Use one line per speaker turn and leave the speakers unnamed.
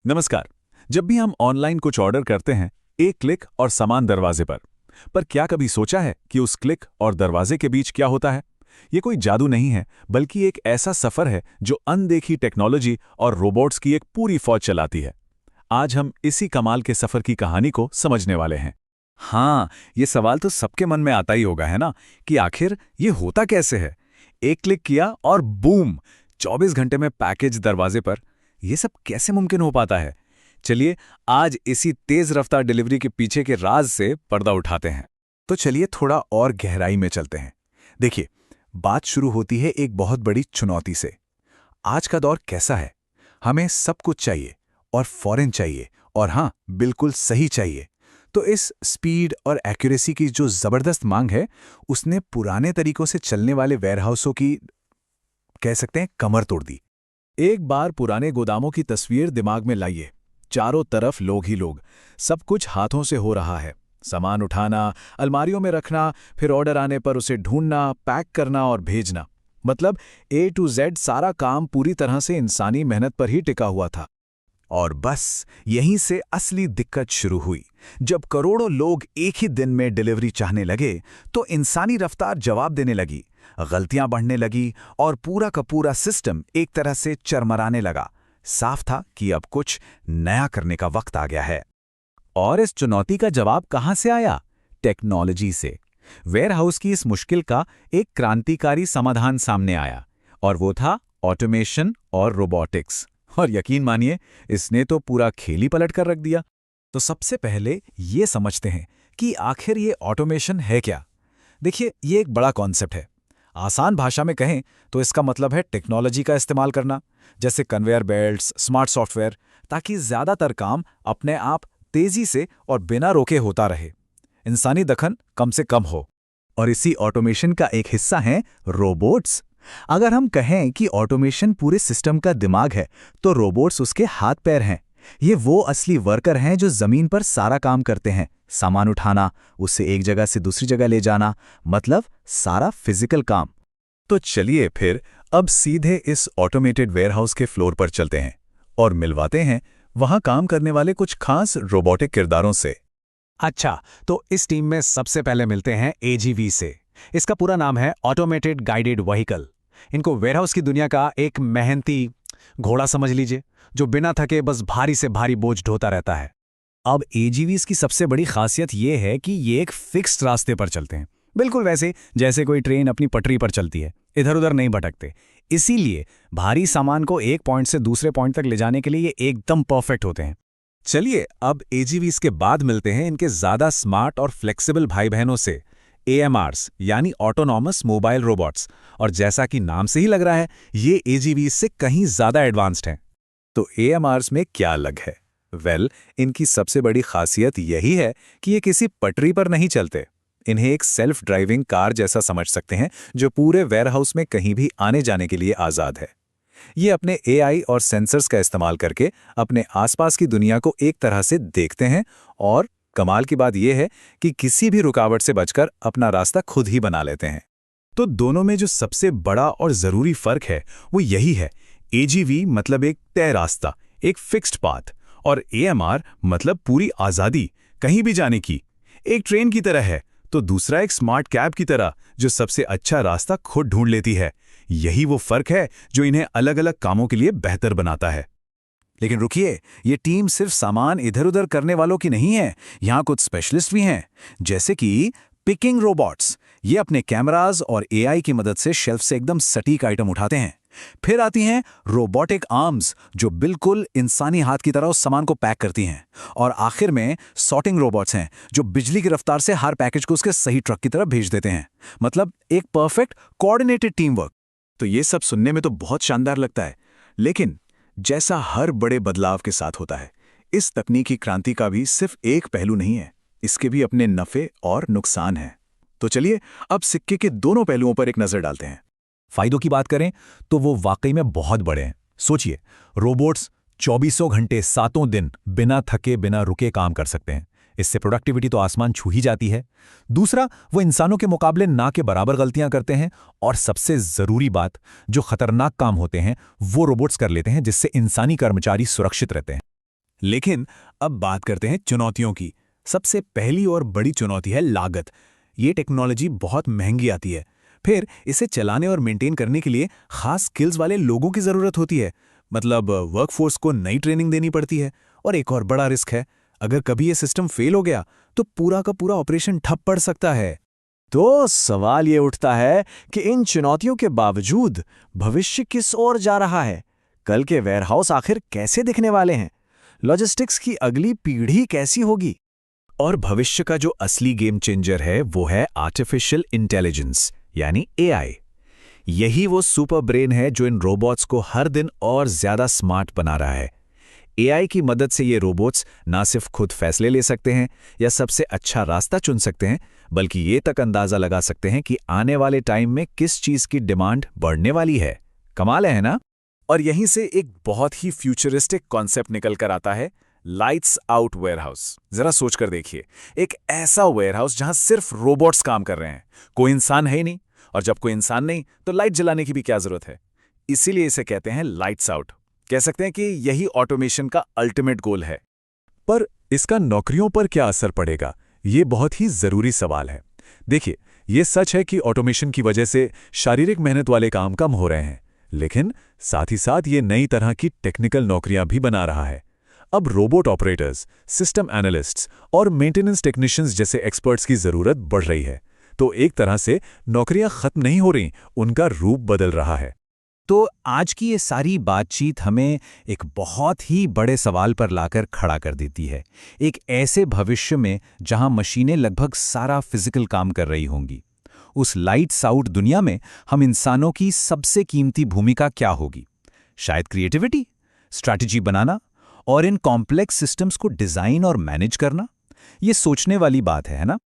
नमस्कार। जब भी हम ऑनलाइन कुछ ऑर्डर करते हैं, एक क्लिक और सामान दरवाजे पर क्या कभी सोचा है कि उस क्लिक और दरवाजे के बीच क्या होता है? ये कोई जादू नहीं है, बल्कि एक ऐसा सफर है जो अनदेखी टेक्नोलॉजी और रोबोट्स की एक पूरी फौज चलाती है। आज हम इसी कमाल के सफर की कहानी को समझने वाले हैं।
हाँ, ये सवाल तो सबके मन में आता ही होगा, है ना, कि आखिर ये होता कैसे है। एक क्लिक किया और बूम, 24 घंटे में पैकेज दरवाजे पर। ये सब कैसे मुमकिन हो पाता है? चलिए, आज इसी तेज रफ्तार डिलीवरी के पीछे के राज से पर्दा उठाते हैं।
तो चलिए थोड़ा और गहराई में चलते हैं। देखिए, बात शुरू होती है एक बहुत बड़ी चुनौती से। आज का दौर कैसा है? हमें सब कुछ चाहिए और फौरन चाहिए, और हाँ, बिल्कुल सही चाहिए। तो इस स्पीड और एक्यूरेसी की जो जबरदस्त मांग है, उसने पुराने तरीकों से चलने वाले वेयरहाउसों की, कह सकते हैं, कमर तोड़ दी।
एक बार पुराने गोदामों की तस्वीर दिमाग में लाइए। चारों तरफ लोग ही लोग, सब कुछ हाथों से हो रहा है। सामान उठाना, अलमारियों में रखना, फिर ऑर्डर आने पर उसे ढूंढना, पैक करना और भेजना। मतलब A to Z सारा काम पूरी तरह से इंसानी मेहनत पर ही टिका हुआ था।
और बस यहीं से असली दिक्कत शुरू हुई। जब करोड़ों लोग एक ही दिन में डिलीवरी चाहने लगे, तो इंसानी रफ्तार जवाब देने लगी, गलतियां बढ़ने लगी और पूरा का पूरा सिस्टम एक तरह से चरमराने लगा। साफ था कि अब कुछ नया करने का वक्त आ गया है।
और इस चुनौती का जवाब कहाँ से आया? टेक्नोलॉजी से। वेयरहाउस की इस मुश्किल का एक क्रांतिकारी समाधान सामने आया, और वो था ऑटोमेशन और रोबोटिक्स। और यकीन मानिए, इसने तो पूरा खेल ही पलट कर रख दिया।
तो सबसे पहले ये समझते हैं कि आखिर ये ऑटोमेशन है क्या। देखिए, ये एक बड़ा कॉन्सेप्ट है। आसान भाषा में कहें तो इसका मतलब है टेक्नोलॉजी का इस्तेमाल करना, जैसे कन्वेयर बेल्ट्स, स्मार्ट सॉफ्टवेयर, ताकि ज़्यादातर काम अपने आप तेजी से और बिना रोके होता रहे। इंसानी दखल कम से कम हो।
और इसी ऑटोमेशन का एक हिस्सा हैं रोबोट्स। अगर हम कहें कि ऑटोमेशन पूरे सिस्टम का दिमाग है, तो रोबोट्स उसके हाथ पैर हैं। ये वो असली वर्कर हैं जो जमीन पर सारा काम करते हैं। सामान उठाना, उसे एक जगह से दूसरी जगह ले जाना, मतलब सारा फिजिकल काम।
तो चलिए फिर अब सीधे इस ऑटोमेटेड वेयरहाउस के फ्लोर पर चलते हैं और मिलवाते हैं वहां काम करने वाले कुछ खास रोबोटिक किरदारों से।
अच्छा, तो इस टीम में सबसे पहले मिलते हैं AGV से। इसका पूरा नाम है ऑटोमेटेड गाइडेड व्हीकल। इनको वेयरहाउस की दुनिया का एक मेहनती घोड़ा समझ लीजिए, जो बिना थके बस भारी से भारी बोझ ढोता रहता है। अब AGVs की सबसे बड़ी खासियत ये है कि ये एक फिक्स्ड रास्ते पर चलते हैं, बिल्कुल वैसे जैसे कोई ट्रेन अपनी पटरी पर चलती है, इधर उधर नहीं भटकते। इसीलिए भारी सामान को एक पॉइंट से दूसरे पॉइंट तक ले जाने के लिए ये एकदम परफेक्ट होते हैं।
चलिए अब AGVs के बाद मिलते हैं इनके ज्यादा स्मार्ट और फ्लेक्सिबल भाई बहनों से, AMRs यानी ऑटोनॉमस मोबाइल रोबोट्स। और जैसा कि नाम से ही लग रहा है, ये AGVs से कहीं ज्यादा एडवांस्ड हैं। तो AMRs में क्या अलग है? इनकी सबसे बड़ी खासियत यही है कि ये किसी पटरी पर नहीं चलते। इन्हें एक सेल्फ ड्राइविंग कार जैसा समझ सकते हैं, जो पूरे वेयरहाउस में कहीं भी आने जाने के लिए आज़ाद है। ये अपने AI और सेंसर्स का इस्तेमाल करके अपने आसपास की दुनिया को एक तरह से देखते हैं, और कमाल की बात यह है कि किसी भी रुकावट से बचकर अपना रास्ता खुद ही बना लेते हैं। तो दोनों में जो सबसे बड़ा और ज़रूरी फ़र्क है वो यही है। AGV मतलब एक तय रास्ता, एक फिक्स्ड पाथ, और AMR मतलब पूरी आज़ादी, कहीं भी जाने की। एक ट्रेन की तरह है तो दूसरा एक स्मार्ट कैब की तरह, जो सबसे अच्छा रास्ता खुद ढूंढ लेती है। यही वो फर्क है जो इन्हें अलग अलग कामों के लिए बेहतर बनाता है।
लेकिन रुकिए, ये टीम सिर्फ सामान इधर उधर करने वालों की नहीं है। यहाँ कुछ स्पेशलिस्ट भी हैं, जैसे कि पिकिंग रोबोट्स। ये अपने कैमराज और AI की मदद से शेल्फ से एकदम सटीक आइटम उठाते हैं। फिर आती हैं रोबोटिक आर्म्स, जो बिल्कुल इंसानी हाथ की तरह उस सामान को पैक करती हैं। और आखिर में सॉर्टिंग रोबोट्स हैं, जो बिजली की रफ्तार से हर पैकेज को उसके सही ट्रक की तरफ भेज देते हैं। मतलब एक परफेक्ट कोऑर्डिनेटेड टीम वर्क।
तो ये सब सुनने में तो बहुत शानदार लगता है, लेकिन जैसा हर बड़े बदलाव के साथ होता है, इस तकनीकी क्रांति का भी सिर्फ एक पहलू नहीं है। इसके भी अपने नफ़े और नुकसान हैं। तो चलिए अब सिक्के के दोनों पहलुओं पर एक नज़र डालते हैं।
फायदों की बात करें तो वो वाकई में बहुत बड़े हैं। सोचिए, रोबोट्स 24 घंटे 7 दिन बिना थके बिना रुके काम कर सकते हैं। इससे प्रोडक्टिविटी तो आसमान छू ही जाती है। दूसरा, वो इंसानों के मुकाबले ना के बराबर गलतियां करते हैं, और सबसे जरूरी बात, जो खतरनाक काम होते हैं वो रोबोट्स कर लेते हैं, जिससे इंसानी कर्मचारी सुरक्षित रहते हैं।
लेकिन अब बात करते हैं चुनौतियों की। सबसे पहली और बड़ी चुनौती है लागत। ये टेक्नोलॉजी बहुत महंगी आती है। फिर इसे चलाने और मेंटेन करने के लिए खास स्किल्स वाले लोगों की ज़रूरत होती है। मतलब वर्कफोर्स को नई ट्रेनिंग देनी पड़ती है। और एक और बड़ा रिस्क है, अगर कभी ये सिस्टम फेल हो गया तो पूरा का पूरा ऑपरेशन ठप पड़ सकता है।
तो सवाल ये उठता है कि इन चुनौतियों के बावजूद भविष्य किस ओर जा रहा है? कल के वेयरहाउस आखिर कैसे दिखने वाले हैं? लॉजिस्टिक्स की अगली पीढ़ी कैसी होगी?
और भविष्य का जो असली गेम चेंजर है वो है आर्टिफिशियल इंटेलिजेंस यानी एआई। यही वो सुपर ब्रेन है जो इन रोबोट्स को हर दिन और ज्यादा स्मार्ट बना रहा है। एआई की मदद से ये रोबोट्स ना सिर्फ खुद फैसले ले सकते हैं या सबसे अच्छा रास्ता चुन सकते हैं, बल्कि ये तक अंदाजा लगा सकते हैं कि आने वाले टाइम में किस चीज की डिमांड बढ़ने वाली है। कमाल है ना?
और यहीं से एक बहुत ही फ्यूचरिस्टिक कॉन्सेप्ट निकल कर आता है, लाइट्स आउट वेयरहाउस। जरा सोच कर देखिए, एक ऐसा वेयरहाउस जहां सिर्फ रोबोट्स काम कर रहे हैं, कोई इंसान है ही नहीं। और जब कोई इंसान नहीं तो लाइट जलाने की भी क्या जरूरत है। इसीलिए इसे कहते हैं लाइट्स आउट। कह सकते हैं कि यही ऑटोमेशन का अल्टीमेट गोल है।
पर इसका नौकरियों पर क्या असर पड़ेगा, ये बहुत ही जरूरी सवाल है। देखिए, ये सच है कि ऑटोमेशन की वजह से शारीरिक मेहनत वाले काम कम हो रहे हैं, लेकिन साथ ही साथ ये नई तरह की टेक्निकल नौकरियां भी बना रहा है। अब रोबोट ऑपरेटर्स, सिस्टम एनालिस्ट्स और मेंटेनेंस टेक्नीशियंस जैसे एक्सपर्ट्स की जरूरत बढ़ रही है। तो एक तरह से नौकरियां खत्म नहीं हो रही, उनका रूप बदल रहा है।
तो आज की ये सारी बातचीत हमें एक बहुत ही बड़े सवाल पर लाकर खड़ा कर देती है। एक ऐसे भविष्य में जहां मशीनें लगभग सारा फिजिकल काम कर रही होंगी, उस लाइट्स आउट दुनिया में हम इंसानों की सबसे कीमती भूमिका क्या होगी? शायद क्रिएटिविटी, स्ट्रैटेजी बनाना और इन कॉम्प्लेक्स सिस्टम्स को डिजाइन और मैनेज करना। ये सोचने वाली बात है ना?